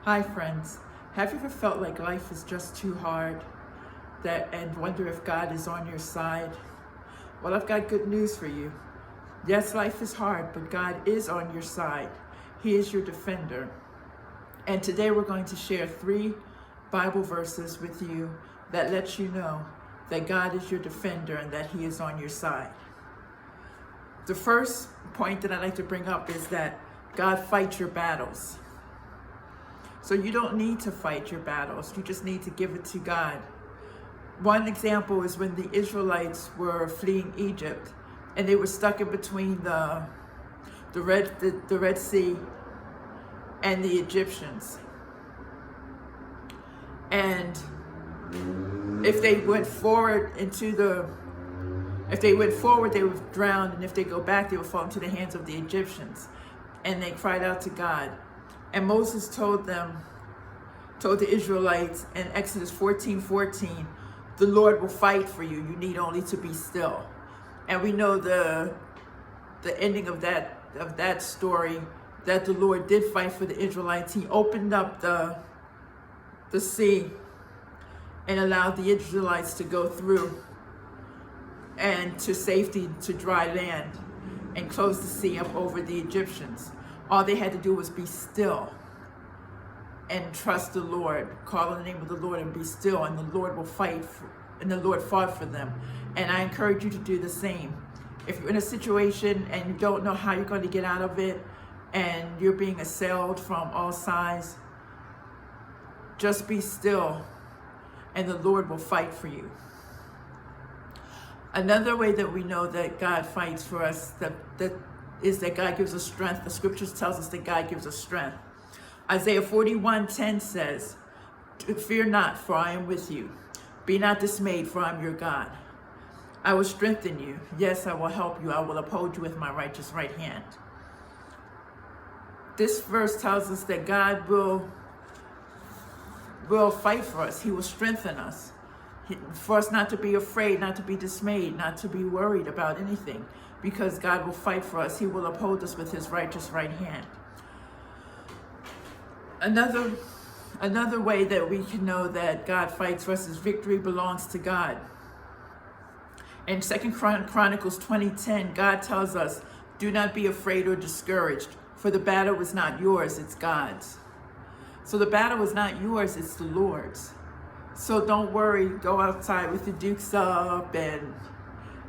Hi friends, have you ever felt like life is just too hard and wonder if God is on your side? Well, I've got good news for you. Yes, life is hard, but God is on your side. He is your defender. And today we're going to share 3 Bible verses with you that let you know that God is your defender and that He is on your side. The first point that I'd like to bring up is that God fights your battles. So you don't need to fight your battles. You just need to give it to God. One example is when the Israelites were fleeing Egypt and they were stuck in between the Red Sea and the Egyptians. And if they went forward, they would drown, and if they go back, they would fall into the hands of the Egyptians. And they cried out to God. And Moses told the Israelites in Exodus 14:14, the Lord will fight for you. You need only to be still. And we know the ending of that story, that the Lord did fight for the Israelites. He opened up the sea and allowed the Israelites to go through and to safety, to dry land, and closed the sea up over the Egyptians. All they had to do was be still and trust the Lord, call on the name of the Lord and be still, and the Lord will fight, and the Lord fought for them. And I encourage you to do the same. If you're in a situation and you don't know how you're going to get out of it, and you're being assailed from all sides, just be still, and the Lord will fight for you. Another way that we know that God fights for us, is that God gives us strength. The scriptures tells us that God gives us strength. Isaiah 41:10 says, "Fear not, for I am with you. Be not dismayed, for I am your God. I will strengthen you. Yes, I will help you. I will uphold you with my righteous right hand." This verse tells us that God will fight for us. He will strengthen us. For us not to be afraid, not to be dismayed, not to be worried about anything, because God will fight for us. He will uphold us with His righteous right hand. Another way that we can know that God fights for us is victory belongs to God. In 2 Chronicles 20:10, God tells us, "Do not be afraid or discouraged, for the battle is not yours, it's God's." So the battle is not yours, it's the Lord's. So don't worry, go outside with your dukes up and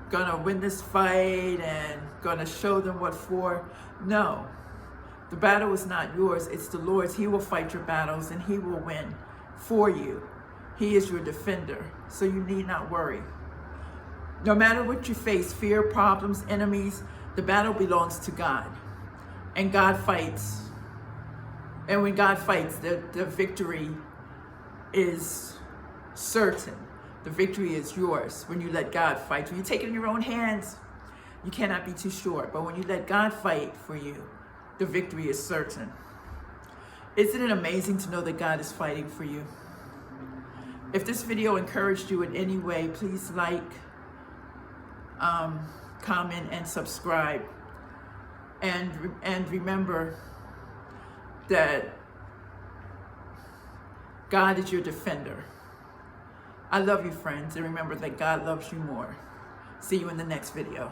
gonna win this fight and gonna show them what for. No, the battle is not yours, it's the Lord's. He will fight your battles and He will win for you. He is your defender, so you need not worry. No matter what you face, fear, problems, enemies, the battle belongs to God. And God fights. And when God fights, the victory is certain. The victory is yours when you let God fight. When you take it in your own hands, you cannot be too sure. But when you let God fight for you, the victory is certain. Isn't it amazing to know that God is fighting for you? If this video encouraged you in any way, please like, comment, and subscribe. And remember that God is your defender. I love you, friends, and remember that God loves you more. See you in the next video.